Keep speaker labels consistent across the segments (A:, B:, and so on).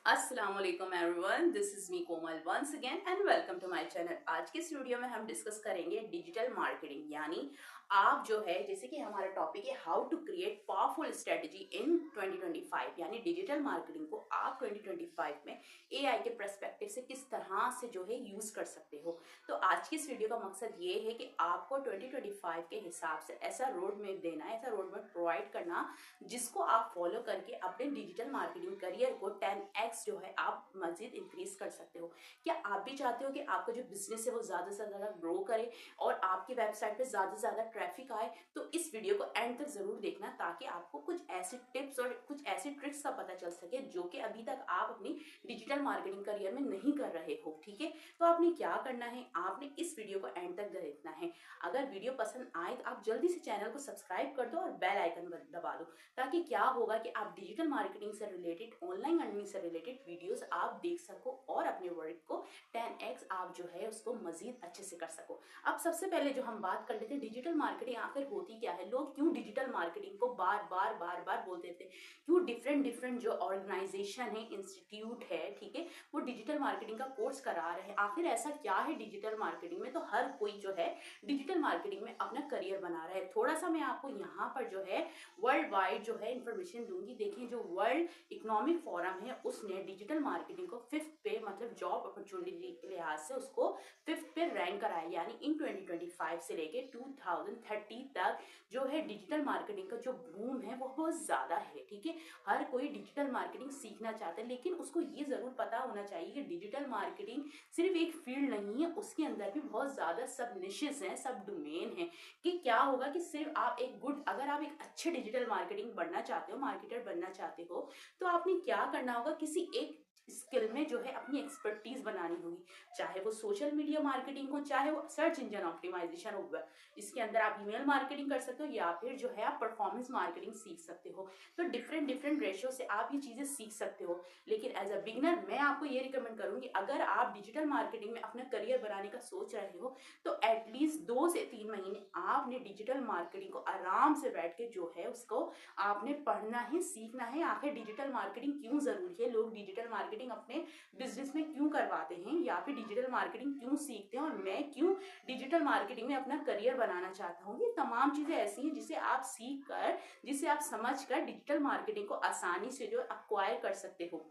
A: अस्सलाम वालेकुम everyone, this is me Komal once again and welcome to my channel. आज के इस वीडियो में हम डिस्कस करेंगे डिजिटल मार्केटिंग, यानी आप जो है जैसे कि हमारा टॉपिक है how to create powerful strategy in 2025, यानी डिजिटल मार्केटिंग को आप 2025 में एआई के पर्सपेक्टिव से किस तरह से जो है यूज कर सकते हो। तो आज की इस वीडियो का मकसद ये है कि आपको 2025 के हिसाब से ऐसा रोड मैप देना है, ऐसा रोड मैप प्रोवाइड करना जिसको आप फॉलो करके अपने डिजिटल मार्केटिंग करियर को 10x जो है आप मजीद इंक्रीज कर सकते हो। क्या आप भी चाहते हो कि आपका जो बिजनेस है वो ज्यादा से ज्यादा ग्रो करे और आपकी वेबसाइट पे ज्यादा से ज्यादा ट्रैफिक आए? तो इस वीडियो को एंड तक जरूर देखना ताकि आपको कुछ ऐसे टिप्स और कुछ ऐसे ट्रिक्स का पता चल सके जो कि अभी तक आप अपनी डिजिटल मार्केटिंग करियर में नहीं कर रहे हो। ठीक है, तो आपने क्या करना है, आपने इस वीडियो को एंड तक देखना है। अगर वीडियो पसंद आए तो आप जल्दी से चैनल को सब्सक्राइब कर दो और बेल आइकन दबा दो, ताकि क्या होगा कि आप डिजिटल मार्केटिंग से रिलेटेड, ऑनलाइन अर्निंग से रिलेटेड वीडियोस आप देख सको और अपने वर्क को 10x आप जो है उसको मजीद अच्छे से कर सको। अब सबसे पहले जो हम बात कर लेते हैं डिजिटल मार्केटिंग आखिर होती क्या है, लोग क्यों डिजिटल मार्केटिंग को बार बार बोलते थे, क्यों डिफरेंट डिफरेंट जो ऑर्गेनाइजेशन है, इंस्टीट्यूट है, ठीक है, वो डिजिटल मार्केटिंग का कोर्स करा रहे हैं। आखिर ऐसा क्या है डिजिटल मार्केटिंग में? तो हर कोई जो है डिजिटल मार्केटिंग में अपना करियर बना रहा है। थोड़ा सा मैं आपको यहाँ पर जो है वर्ल्ड वाइड जो है इंफॉर्मेशन दूंगी। देखिए, जो वर्ल्ड इकोनॉमिक फोरम है उसने डिजिटल मार्केटिंग को फिफ्थ पे, मतलब जॉब अपॉर्चुनिटी के लिहाज से उसको फिफ्थ पे रैंक कराया, यानी इन 2025 से लेके 2030 तक जो है डिजिटल मार्केटिंग का जो बूम है वो बहुत ज्यादा है। ठीक है, हर कोई डिजिटल मार्केटिंग सीखना चाहता है, लेकिन उसको ये जरूर पता होना चाहिए कि डिजिटल मार्केटिंग सिर्फ एक फील्ड नहीं है, उसके अंदर भी बहुत ज्यादा सब निशेस हैं, सब डोमेन है। कि क्या होगा कि सिर्फ आप एक गुड, अगर आप एक अच्छे डिजिटल मार्केटिंग बनना चाहते हो, मार्केटर बनना चाहते हो, तो आपने क्या करना होगा, किसी एक स्किल में जो है अपनी एक्सपर्टीज बनानी होगी। चाहे वो सोशल मीडिया मार्केटिंग हो, चाहे वो सर्च इंजन ऑप्टिमाइजेशन हो, इसके अंदर आप ईमेल मार्केटिंग कर सकते हो, या फिर जो है आप परफॉर्मेंस मार्केटिंग सीख सकते हो। तो डिफरेंट डिफरेंट रेशियो से आप ये चीजें सीख सकते हो। लेकिन एज अ बिगिनर मैं आपको ये रिकमेंड करूंगी, अगर आप डिजिटल मार्केटिंग में अपना करियर बनाने का सोच रहे हो तो एटलीस्ट 2 से 3 महीने आपने डिजिटल मार्केटिंग को आराम से बैठ के जो है उसको आपने पढ़ना है, सीखना है। आखिर डिजिटल मार्केटिंग क्यों जरूरी है, लोग डिजिटल मार्केटिंग अपने बिजनेस में क्यों करवाते हैं, या फिर डिजिटल मार्केटिंग क्यों सीखते हैं, और मैं क्यों डिजिटल मार्केटिंग में अपना करियर बनाना चाहता हूँ। ये तमाम चीजें ऐसी हैं जिसे आप सीख कर, जिसे आप समझ कर डिजिटल मार्केटिंग को आसानी से जो अक्वायर कर सकते हो।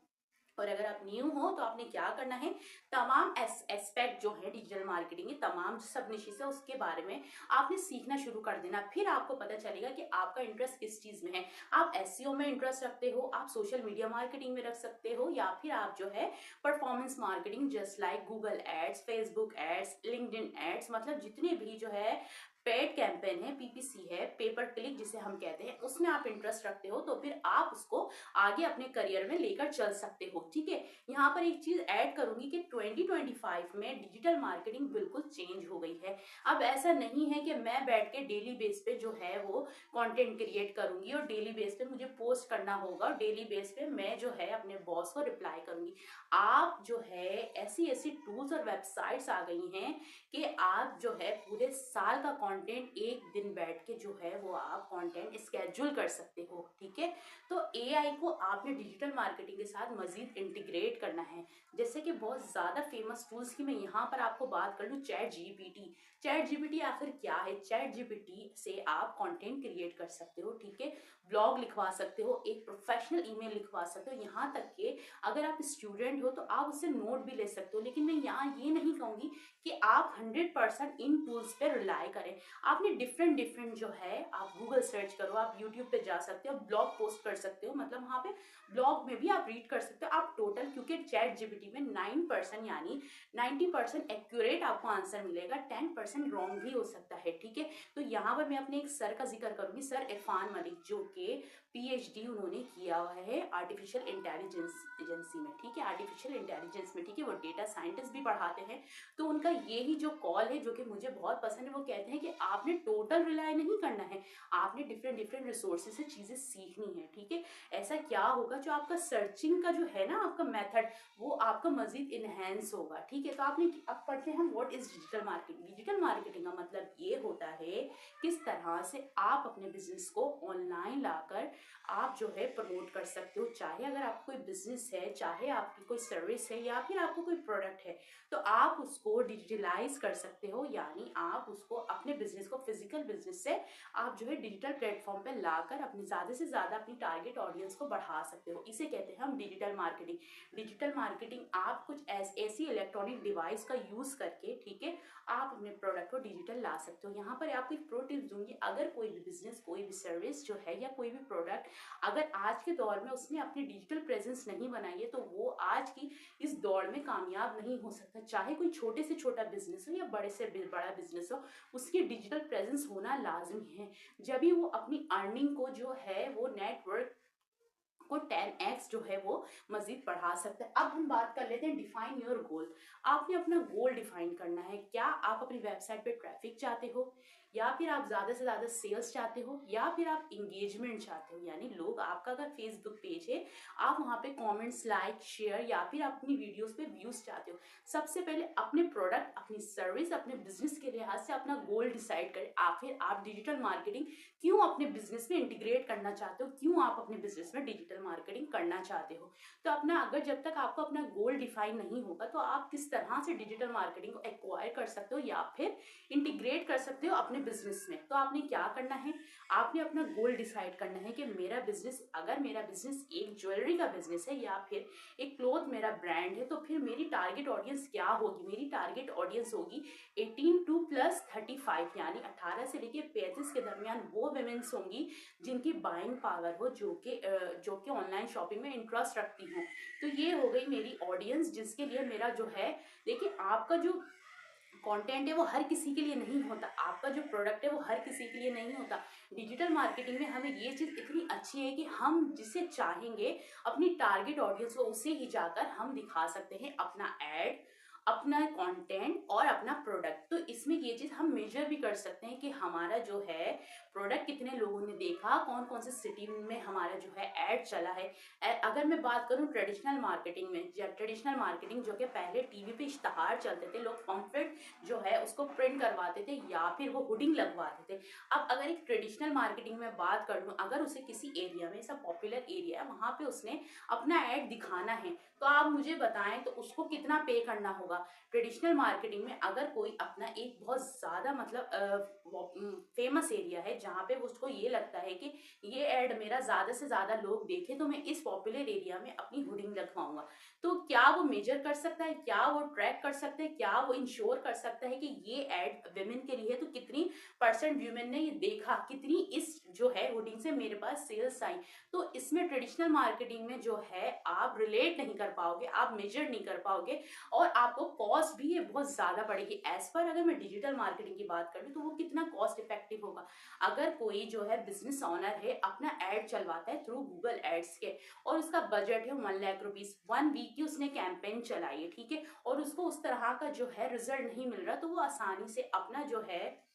A: और अगर आप न्यू हो तो आपने क्या करना है, तमाम एस्पेक्ट जो है डिजिटल मार्केटिंग के, तमाम सब निश्चित है उसके बारे में आपने सीखना शुरू कर देना। फिर आपको पता चलेगा कि आपका इंटरेस्ट किस चीज में है। आप एसईओ में इंटरेस्ट रखते हो, आप सोशल मीडिया मार्केटिंग में रख सकते हो, या फिर आप जो है performance marketing just like Google ads, Facebook ads, LinkedIn ads, मतलब जितने भी जो है पेड कैंपेन है, पीपीसी है, पेपर क्लिक जिसे हम कहते हैं, उसमें आप इंटरेस्ट रखते हो तो फिर आप उसको आगे अपने करियर में लेकर चल सकते हो। ठीक है, यहाँ पर एक चीज ऐड करूंगी कि 2025 में डिजिटल मार्केटिंग बिल्कुल चेंज हो गई है। अब ऐसा नहीं है कि मैं बैठ के डेली बेस पे जो है वो कंटेंट क्रिएट करूंगी और डेली बेस पे मुझे पोस्ट करना होगा और डेली बेस पे मैं जो है अपने बॉस को रिप्लाई करूंगी। आप जो है ऐसी ऐसी टूल्स और वेबसाइट्स आ गई हैं कि आप जो है पूरे साल का कंटेंट एक दिन बैठ के जो है वो आप कंटेंट स्केड्यूल कर सकते हो। ठीक है, तो एआई को आपने डिजिटल मार्केटिंग के साथ मजीद इंटीग्रेट करना है। जैसे कि बहुत ज्यादा फेमस टूल्स की मैं यहाँ पर आपको बात कर लूँ, चैट जीपीटी। चैट जीपीटी आखिर क्या है? चैट जीपीटी से आप कंटेंट क्रिएट कर सकते हो, ठीक है, ब्लॉग लिखवा सकते हो, एक प्रोफेशनल ईमेल लिखवा सकते हो, यहाँ तक कि अगर आप स्टूडेंट हो तो आप उससे नोट भी ले सकते हो। लेकिन मैं यहाँ ये नहीं कहूंगी कि आप 100% इन टूल्स पे रिलाई करें। आपने डिफरेंट डिफरेंट जो है, आप गूगल सर्च करो, आप यूट्यूब पे जा सकते हो, ब्लॉग पोस्ट कर सकते हो, मतलब वहां पे ब्लॉग में भी आप रीड कर सकते हो आप टोटल, क्योंकि चैट जीपीटी में 9% यानी 90% एक्यूरेट आपको आंसर मिलेगा, 10% रॉन्ग भी हो सकता है। ठीक है, तो यहाँ पर मैं अपने एक सर का जिक्र करूंगी, सर इरफान मलिक, जो कि पीएचडी उन्होंने किया हुआ है आर्टिफिशियल इंटेलिजेंस एजेंसी में। ठीक है, आर्टिफिशियल इंटेलिजेंस में, ठीक है, वो डेटा साइंटिस्ट भी पढ़ाते हैं। तो उनका यही जो कॉल है जो कि मुझे बहुत पसंद है, वो कहते हैं कि आपने टोटल रिलाई नहीं करना है, आपने डिफरेंट डिफरेंट रिसोर्सेज से चीजें सीखनी है। ठीक है, ऐसा क्या होगा, जो आपका सर्चिंग का जो है ना, आपका मेथड, वो आपका मजीद इनहेंस होगा। ठीक है, तो आपने, अब पढ़ते हैं हम what is digital marketing. Digital marketing का मतलब ये होता है किस तरह से आप अपने बिजनेस को ऑनलाइन लाकर आप जो है प्रमोट कर सकते हो। चाहे अगर आपको कोई बिजनेस है, चाहे आपकी कोई सर्विस है, या फिर आपको कोई प्रोडक्ट है, तो आप उसको डिजिटलाइज कर सकते हो। यानी आप उसको अपने बिजनेस को, फिजिकल बिजनेस से आप जो है डिजिटल प्लेटफॉर्म पे लाकर अपनी ज़्यादा से ज़्यादा अपनी टारगेट ऑडियंस को बढ़ा सकते हो। इसे कहते हैं हम डिजिटल मार्केटिंग। डिजिटल मार्केटिंग आप कुछ ऐसी इलेक्ट्रॉनिक डिवाइस का यूज़ करके, ठीक है, आप अपने प्रोडक्ट को डिजिटल ला सकते हो। यहाँ पर आपको एक प्रो टिप्स दूंगी, अगर कोई भी बिजनेस, कोई भी सर्विस जो है, या कोई भी प्रोडक्ट अगर आज के दौर में उसने अपनी डिजिटल प्रेजेंस नहीं बनाई है, तो वो आज की इस दौड़ में कामयाब नहीं हो सकता। चाहे कोई छोटे से छोटा बिजनेस हो या बड़े से बड़ा बिजनेस हो, उसकी डिजिटल प्रेजेंस होना लाजमी है। जब भी वो अपनी अर्निंग को जो है वो नेटवर्क को 10x जो है वो मजीद बढ़ा सकते हैं। अब हम बात कर लेते हैं डिफाइन योर गोल। आपने अपना गोल डिफाइन करना है। क्या आप अपनी वेबसाइट पे ट्रैफिक चाहते हो, या फिर आप ज़्यादा से ज़्यादा सेल्स चाहते हो, या फिर आप इंगेजमेंट चाहते हो, यानी लोग, आपका अगर फेसबुक पेज है, आप वहाँ पे कमेंट्स, लाइक, शेयर, या फिर अपनी वीडियोस पे व्यूज चाहते हो। सबसे पहले अपने प्रोडक्ट, अपनी सर्विस, अपने बिजनेस के लिहाज से अपना गोल डिसाइड करें। फिर आप डिजिटल मार्केटिंग क्यों अपने बिजनेस में इंटीग्रेट करना चाहते हो, क्यों आप अपने बिजनेस में डिजिटल मार्केटिंग करना चाहते हो। तो अपना, अगर जब तक आपको अपना गोल डिफाइन नहीं होगा, तो आप किस तरह से डिजिटल मार्केटिंग को एक्वायर कर सकते हो या फिर इंटीग्रेट कर सकते हो अपने बिजनेस में। तो आपने क्या करना है, आपने अपना गोल डिसाइड करना है कि मेरा बिजनेस, अगर मेरा बिजनेस एक ज्वेलरी का बिजनेस है या फिर एक क्लोथ मेरा ब्रांड है, तो फिर मेरी टारगेट ऑडियंस क्या होगी। मेरी टारगेट ऑडियंस होगी 18 टू प्लस 35, यानी 18 से लेकर 35 के दरमियान वो वुमेन्स होंगी जिनकी बाइंग पावर हो, जो कि ऑनलाइन शॉपिंग में इंटरेस्ट रखती हूँ। तो ये हो गई मेरी ऑडियंस, जिसके लिए मेरा जो है, देखिए आपका जो कंटेंट है वो हर किसी के लिए नहीं होता, आपका जो प्रोडक्ट है वो हर किसी के लिए नहीं होता। डिजिटल मार्केटिंग में हमें ये चीज़ इतनी अच्छी है कि हम जिसे चाहेंगे अपनी टारगेट ऑडियंस को, उसे ही जाकर हम दिखा सकते हैं अपना एड, अपना कंटेंट और अपना प्रोडक्ट। तो इसमें ये चीज़ हम मेजर भी कर सकते हैं कि हमारा जो है प्रोडक्ट कितने लोगों ने देखा, कौन कौन से सिटी में हमारा जो है ऐड चला है। अगर मैं बात करूं ट्रेडिशनल मार्केटिंग में, ट्रेडिशनल मार्केटिंग जो कि पहले टीवी पे इश्तहार चलते थे, लोग पम्फलेट जो है उसको प्रिंट करवाते थे या फिर वो हुडिंग लगवाते थे। अब अगर एक ट्रेडिशनल मार्केटिंग में बात कर लूँ, अगर उसे किसी एरिया में, ऐसा पॉपुलर एरिया है, वहाँ पे उसने अपना ऐड दिखाना है, तो आप मुझे बताएं तो उसको कितना पे करना होगा। ट्रेडिशनल मार्केटिंग में अगर कोई अपना एक बहुत ज़्यादा मतलब फेमस एरिया है, जहाँ पे उसको ये लगता है कि ये ऐड मेरा ज़्यादा से ज़्यादा लोग देखें, तो मैं इस पॉपुलर एरिया में अपनी हुडिंग लगवाऊंगा, तो क्या वो मेजर कर सकता है, क्या वो ट्रैक कर सकता है, क्या वो इंश्योर कर सकता है कि ये एड विमेन के लिए है, तो कितनी परसेंट वीमेन ने ये देखा, कितनी इस जो है हुडिंग से मेरे पास सेल्स आई। तो इसमें ट्रेडिशनल मार्केटिंग में जो है आप रिलेट नहीं कर पाओगे, आप मेजर नहीं कर पाओगे, और आपको कॉस्ट भी ये बहुत ज़्यादा पड़ेगी। एज पर अगर मैं डिजिटल मार्केटिंग की बात करूँ, तो वो कितना कॉस्ट इफेक्टिव होगा। अगर कोई जो है बिजनेस ऑनर है, अपना एड चलवाता है थ्रू गूगल एड्स के, और उसका बजट है 1 लाख रुपीज, 1 वीक की उसने कैंपेन चलाई है, ठीक है, और उसको उस तरह का जो है रिजल्ट नहीं मिल रहा, तो वो आसानी से अपना जो है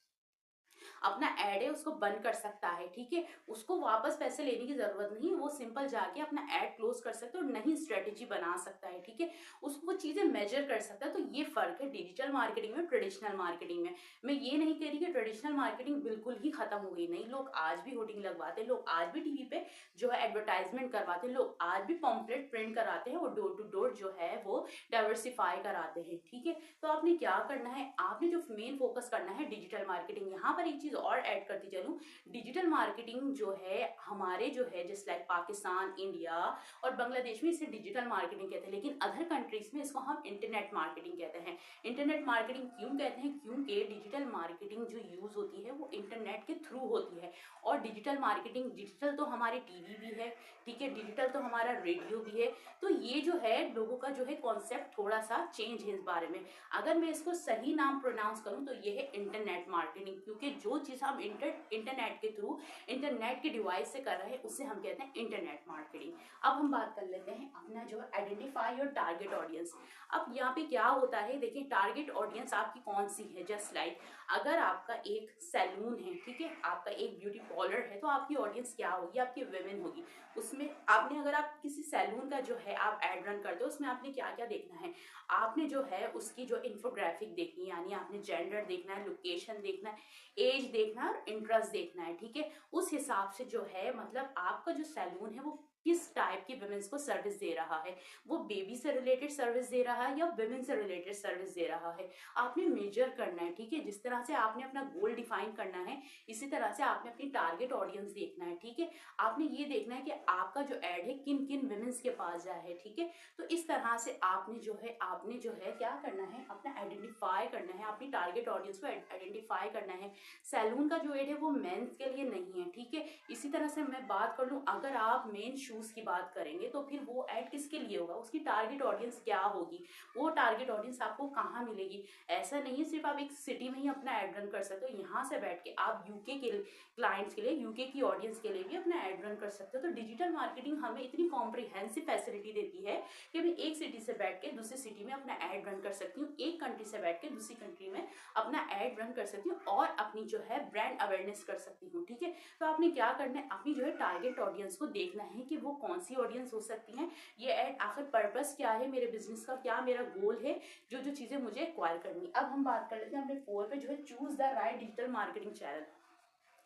A: अपना एड है उसको बंद कर सकता है, ठीक है। उसको वापस पैसे लेने की जरूरत नहीं, वो सिंपल जाके अपना एड क्लोज कर सकता है और नई स्ट्रेटेजी बना सकता है, ठीक है। उसको वो चीजें मेजर कर सकता है। तो ये फर्क है डिजिटल मार्केटिंग में, ट्रेडिशनल मार्केटिंग में। मैं ये नहीं कह रही कि ट्रेडिशनल मार्केटिंग बिल्कुल ही खत्म हो गई, नहीं, लोग आज भी होर्डिंग लगवाते हैं, लोग आज भी टीवी पे जो है एडवर्टाइजमेंट करवाते हैं, लोग आज भी पॉम्पलेट प्रिंट कराते हैं और डोर टू डोर जो है वो डाइवर्सिफाई कराते हैं, ठीक है। तो आपने क्या करना है, आपने जो मेन फोकस करना है डिजिटल मार्केटिंग। यहाँ पर एक चीज और ऐड करती चलूं, डिजिटल मार्केटिंग जो है हमारे जो है जस्ट लाइक पाकिस्तान, इंडिया और बांग्लादेश में इसे डिजिटल मार्केटिंग कहते हैं, लेकिन अदर कंट्रीज में इसको हम इंटरनेट मार्केटिंग कहते हैं। इंटरनेट मार्केटिंग क्यों कहते हैं, क्योंकि डिजिटल मार्केटिंग जो यूज होती है वो इंटरनेट के थ्रू होती है। और डिजिटल मार्केटिंग, डिजिटल तो हमारे टीवी भी है, ठीक है, डिजिटल तो हमारा रेडियो भी है। तो ये जो है लोगों का जो है कॉन्सेप्ट थोड़ा सा चेंज है इस बारे में। अगर मैं इसको सही नाम प्रोनाउंस करूं तो ये है इंटरनेट मार्केटिंग, क्योंकि जो चीज़ हम इंटरनेट के थ्रू, इंटरनेट के डिवाइस से कर रहे हैं, उसे हम कहते हैं इंटरनेट मार्केटिंग। अब हम बात कर लेते हैं अपना जो आइडेंटिफाई योर टारगेट ऑडियंस। अब यहाँ पे क्या होता है, देखिए टारगेट ऑडियंस आपकी कौन सी है। जस्ट लाइक अगर आपका एक सैलून है, ठीक है, आपका एक ब्यूटी पार्लर है, तो आपकी ऑडियंस क्या होगी, आपकी वुमेन होगी। उसमें आपने, अगर आप किसी सैलून का जो है आप एड रन करते हो, उसमें आपने क्या क्या देखना है, आपने जो है उसकी जो इन्फोग्राफिक देखनी है, यानी आपने जेंडर देखना है, लोकेशन देखना है, एज देखना है और इंटरेस्ट देखना है, ठीक है। उस हिसाब से जो है मतलब आपका जो सैलून है वो किस टाइप की वुमेन्स को सर्विस दे रहा है, वो बेबी से रिलेटेड सर्विस दे रहा है या वुमेन से रिलेटेड सर्विस दे रहा है, आपने मेजर करना है, ठीक है। जिस तरह से आपने अपना गोल डिफाइन करना है, इसी तरह से आपने अपनी टारगेट ऑडियंस देखना है, ठीक है। आपने ये देखना है कि आपका जो एड है किन किन वुमेन्स के पास जाए है, ठीक है। तो इस तरह से आपने जो है क्या करना है, अपना आइडेंटिफाई करना है, अपनी टारगेट ऑडियंस को आइडेंटिफाई करना है। सैलून का जो एड है वो मेंस के लिए नहीं है, ठीक है। इसी तरह से मैं बात कर लूँ, अगर आप मेन शूज की बात करेंगे तो फिर वो एड किसके लिए होगा, उसकी टारगेट ऑडियंस क्या होगी, वो टारगेट ऑडियंस आपको कहाँ मिलेगी। ऐसा नहीं है सिर्फ आप एक सिटी में ही अपना एड रन कर सकते हो, यहाँ से बैठ के आप यूके के क्लाइंट्स के लिए, यूके की ऑडियंस के लिए भी अपना एड रन कर सकते हो। तो डिजिटल मार्केटिंग हमें इतनी कॉम्प्रिहेंसिव फैसिलिटी देती है कि मैं एक सिटी से बैठ के दूसरी सिटी में अपना एड रन कर सकती हूँ, एक कंट्री से बैठ के दूसरी कंट्री में अपना एड रन कर सकती हूँ और अपनी जो है ब्रांड अवेयरनेस कर सकती हूँ, ठीक है। तो आपने क्या करना है, अपनी जो है टारगेट ऑडियंस को देखना है कि वो कौन सी ऑडियंस हो सकती है, ये एड आखिर पर्पस क्या है मेरे बिजनेस का, क्या मेरा गोल है, जो जो चीजें मुझे एक्वायर करनी। अब हम बात कर लेते हैं अपने 4 पे जो है choose the right digital marketing channel.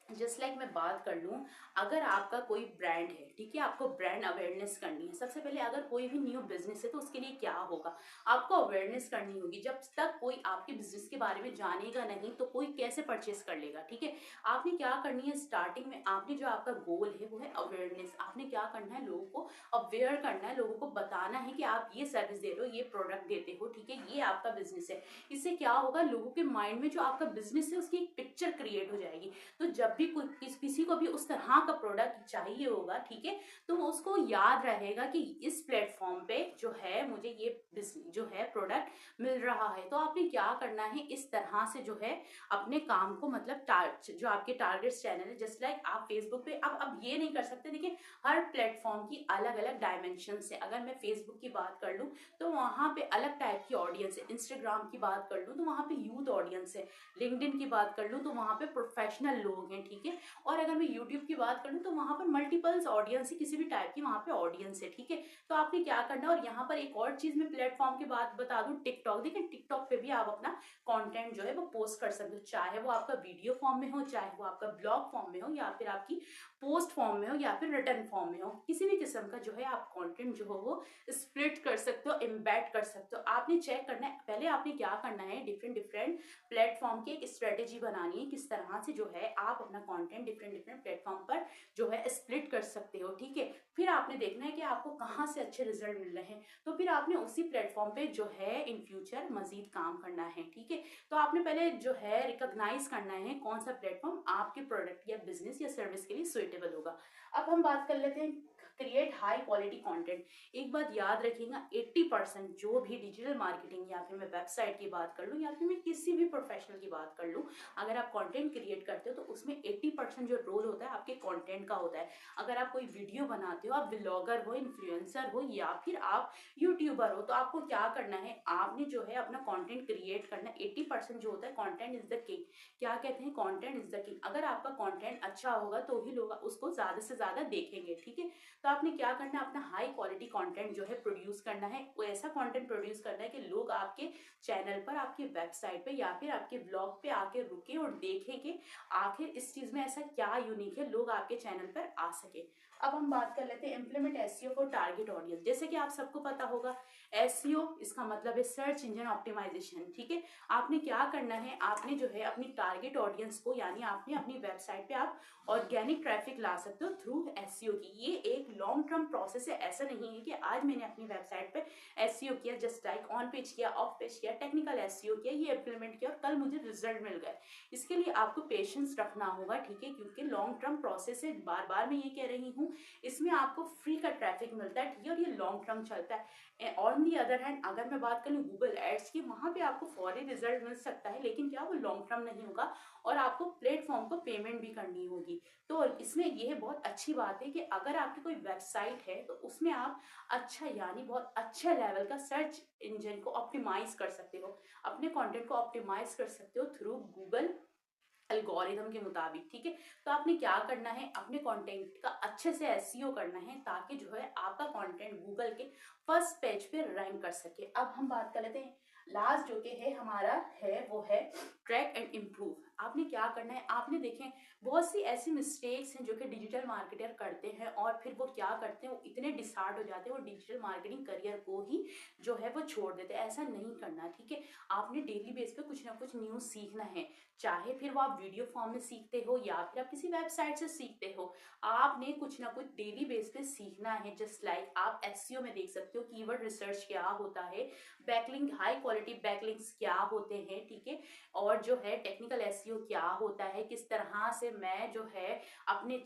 A: Just like मैं बात कर लूँ, अगर आपका कोई ब्रांड है, ठीक है, आपको ब्रांड अवेयरनेस करनी है। सबसे पहले अगर कोई भी न्यू बिजनेस है तो उसके लिए क्या होगा, आपको अवेयरनेस करनी होगी। जब तक कोई आपके बिजनेस के बारे में जानेगा नहीं तो कोई कैसे परचेस कर लेगा, ठीक है। आपने क्या करनी है, स्टार्टिंग में आपने जो आपका गोल है वो है अवेयरनेस। आपने क्या करना है, लोगों को अवेयर करना है, लोगों को बताना है कि आप ये सर्विस दे रहे हो, ये प्रोडक्ट देते हो, ठीक है, ये आपका बिजनेस है। इससे क्या होगा, लोगों के माइंड में जो आपका बिजनेस है उसकी एक पिक्चर क्रिएट हो जाएगी। तो जब भी कोई किसी को भी उस तरह का प्रोडक्ट चाहिए होगा, ठीक है, तो उसको याद रहेगा कि इस प्लेटफॉर्म पे जो है मुझे ये जो है प्रोडक्ट मिल रहा है। तो आपने क्या करना है, इस तरह से जो है अपने काम को मतलब जो आपके टारगेट चैनल है, जस्ट लाइक आप फेसबुक पे अब ये नहीं कर सकते, देखिए हर प्लेटफॉर्म की अलग अलग डायमेंशन है। अगर मैं फेसबुक की बात कर लूँ तो वहाँ पे अलग टाइप की ऑडियंस है, इंस्टाग्राम की बात कर लूँ तो वहाँ पे यूथ ऑडियंस है, लिंक्डइन की बात कर लूँ तो वहाँ पे प्रोफेशनल लोग हैं, ठीक है। और अगर मैं यूट्यूब की बात करूँ तो वहाँ पर मल्टीपल्स ऑडियंस है, किसी भी टाइप की वहाँ पे ऑडियंस है, ठीक है। तो आपने क्या करना है, और यहाँ पर एक और चीज मैं प्लेटफॉर्म की बात बता दूं, टिकटॉक। देखिए टिकटॉक पे भी आप अपना कंटेंट जो है वो पोस्ट कर सकते हो, चाहे वो आपका वीडियो फॉर्म में हो, चाहे वो आपका ब्लॉग फॉर्म में हो, या फिर आपकी पोस्ट फॉर्म में हो, या फिर रिटर्न फॉर्म में हो। किसी भी किस्म का जो है आप कंटेंट जो हो वो स्प्लिट कर सकते हो, एम्बेड कर सकते हो। आपने चेक करना है, पहले आपने क्या करना है, डिफरेंट डिफरेंट प्लेटफॉर्म की एक स्ट्रेटेजी बनानी है, किस तरह से जो है आप अपना कंटेंट डिफरेंट डिफरेंट प्लेटफॉर्म पर जो है स्प्लिट कर सकते हो, ठीक है। फिर आपने देखना है कि आपको कहाँ से अच्छे रिजल्ट मिल रहे हैं, तो फिर आपने उसी प्लेटफॉर्म पे जो है इन फ्यूचर मजीद काम करना है, ठीक है। तो आपने पहले जो है रिकॉग्नाइज करना है कौन सा प्लेटफॉर्म आपके प्रोडक्ट या बिजनेस या सर्विस के लिए सुइटेबल होगा। अब हम बात कर लेते हैं क्रिएट हाई क्वालिटी कंटेंट। एक बात याद रखिएगा, 80% जो भी डिजिटल मार्केटिंग, या फिर मैं वेबसाइट की बात कर लूँ या फिर मैं किसी भी प्रोफेशनल की बात कर लूँ, अगर आप कंटेंट क्रिएट करते हो तो उसमें 80% जो रोल होता है आपके कंटेंट का होता है। अगर आप कोई वीडियो बनाते हो, आप ब्लॉगर हो, इन्फ्लुएंसर हो, या फिर आप यूट्यूबर हो, तो आपको क्या करना है, आपने जो है अपना कंटेंट क्रिएट करना। 80% जो होता है, कंटेंट इज द किंग। क्या कहते हैं, कंटेंट इज द किंग। अगर आपका कंटेंट अच्छा होगा तो ही लोग उसको ज्यादा से ज्यादा देखेंगे, ठीक है। तो आपने क्या करना है, अपना हाई क्वालिटी कंटेंट जो है प्रोड्यूस करना है। वो ऐसा कंटेंट प्रोड्यूस करना है कि लोग आपके चैनल पर, आपकी वेबसाइट पे या फिर आपके ब्लॉग पे आके रुके और देखें कि आखिर इस चीज में ऐसा क्या यूनिक है, लोग आपके चैनल पर आ सके। अब हम बात कर लेते हैं implement SEO for target audience. जैसे कि आप सबको पता होगा, एसईओ इसका मतलब है सर्च इंजन ऑप्टिमाइजेशन, ठीक है। आपने क्या करना है, आपने जो है अपनी टारगेट ऑडियंस को, यानी आपने अपनी वेबसाइट पे आप ऑर्गेनिक ट्रैफिक ला सकते हो थ्रू एसईओ की। ये एक लॉन्ग टर्म प्रोसेस है, ऐसा नहीं है कि आज मैंने अपनी वेबसाइट पे एसईओ किया, जस्ट लाइक ऑन पेज किया, ऑफ पेज किया, टेक्निकल एसईओ किया, ये इम्प्लीमेंट किया और कल मुझे रिजल्ट मिल गए। इसके लिए आपको पेशेंस रखना होगा, ठीक है, क्योंकि लॉन्ग टर्म प्रोसेस है। बार बार मैं ये कह रही हूँ, इसमें आपको फ्री का ट्रैफिक मिलता है, ठीक है, और ये लॉन्ग टर्म चलता है। ऑन दी अदर हैंड, अगर मैं बात करूँ गूगल एड्स की, वहां पे आपको फौरी रिजल्ट मिल सकता है, लेकिन क्या वो लॉन्ग टर्म नहीं होगा, और आपको प्लेटफॉर्म को पेमेंट भी करनी होगी। तो इसमें यह बहुत अच्छी बात है कि अगर आपकी कोई वेबसाइट है तो उसमें आप अच्छा, यानी बहुत अच्छा लेवल का सर्च इंजन को ऑप्टिमाइज कर सकते हो, अपने कंटेंट को ऑप्टिमाइज कर सकते हो थ्रू गूगल एल्गोरिदम के मुताबिक, ठीक है। तो आपने क्या करना है, अपने कंटेंट का अच्छे से एसईओ करना है ताकि जो है आपका कंटेंट गूगल के फर्स्ट पेज पे रैंक कर सके। अब हम बात कर लेते हैं लास्ट जो कि है हमारा है वो है ट्रैक एंड इम्प्रूव। आपने क्या करना है, आपने देखें बहुत सी ऐसी मिस्टेक्स हैं जो कि डिजिटल मार्केटर करते हैं और फिर वो क्या करते हैं, वो इतने डिसहार्ट हो जाते हैं, वो डिजिटल मार्केटिंग करियर को ही जो है वो छोड़ देते हैं। ऐसा नहीं करना, ठीक है। आपने डेली बेस पे कुछ ना कुछ न्यूज़ सीखना है, चाहे फिर वो आप वीडियो फॉर्म में सीखते हो या फिर आप किसी वेबसाइट से सीखते हो। आपने कुछ ना कुछ डेली बेस पे सीखना है। जस्ट लाइक आप एसईओ में देख सकते हो कीवर्ड रिसर्च क्या होता है, बैकलिंक हाई क्वालिटी बैकलिंक्स क्या होते हैं, ठीक है। और जो है टेक्निकल एसईओ क्या होता है, किस तरह से मैं जो है अपनी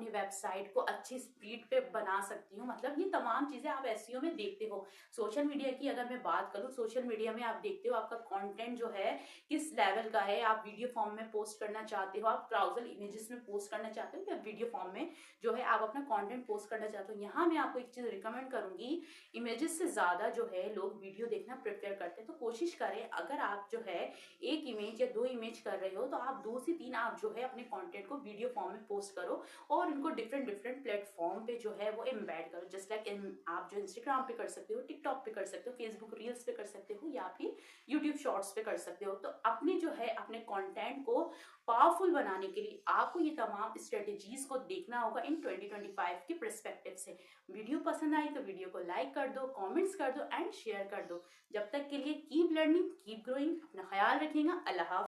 A: वेबसाइट को अच्छी स्पीड पे बना सकती हूँ, मतलब ये तमाम चीजें आप एसईओ में देखते हो। सोशल मीडिया की अगर मैं बात करूँ, सोशल मीडिया में आप देखते हो आपका कंटेंट जो है किस लेवल का है, आप वीडियो फॉर्म में पोस्ट करना चाहते हो, आप ट्राउजर इमेजेस में पोस्ट करना चाहते हो, या वीडियो फॉर्म में जो है आप अपना कंटेंट पोस्ट करना चाहते हो। यहाँ मैं आपको एक चीज रिकमेंड करूंगी, इमेजेस से ज्यादा जो है लोग वीडियो देखना प्रेफर करते हैं। तो कोशिश करें, अगर आप जो है एक इमेज या दो इमेज कर रहे हो तो आप 2 से 3 आप जो है अपने कंटेंट को वीडियो फॉर्म में पोस्ट करो और उनको डिफरेंट डिफरेंट प्लेटफॉर्म पे जो है वो एम्बेड करो। जस्ट लाइक आप जो इंस्टाग्राम पे कर सकते हो, टिकटॉक पे कर सकते हो, फेसबुक रील्स पे कर सकते हो, या फिर यूट्यूब शॉर्ट्स पे कर सकते हो। तो अपने जो है अपने कंटेंट को पावरफुल बनाने के लिए आपको ये तमाम स्ट्रेटेजीज को देखना होगा इन 2025 के पर्सपेक्टिव से। वीडियो पसंद आई तो वीडियो को लाइक कर दो, कमेंट्स कर दो एंड शेयर कर दो। जब तक के लिए कीप लर्निंग, कीप ग्रोइंग, अपना ख्याल रखिएगा। अल्लाह हाफ़िज़।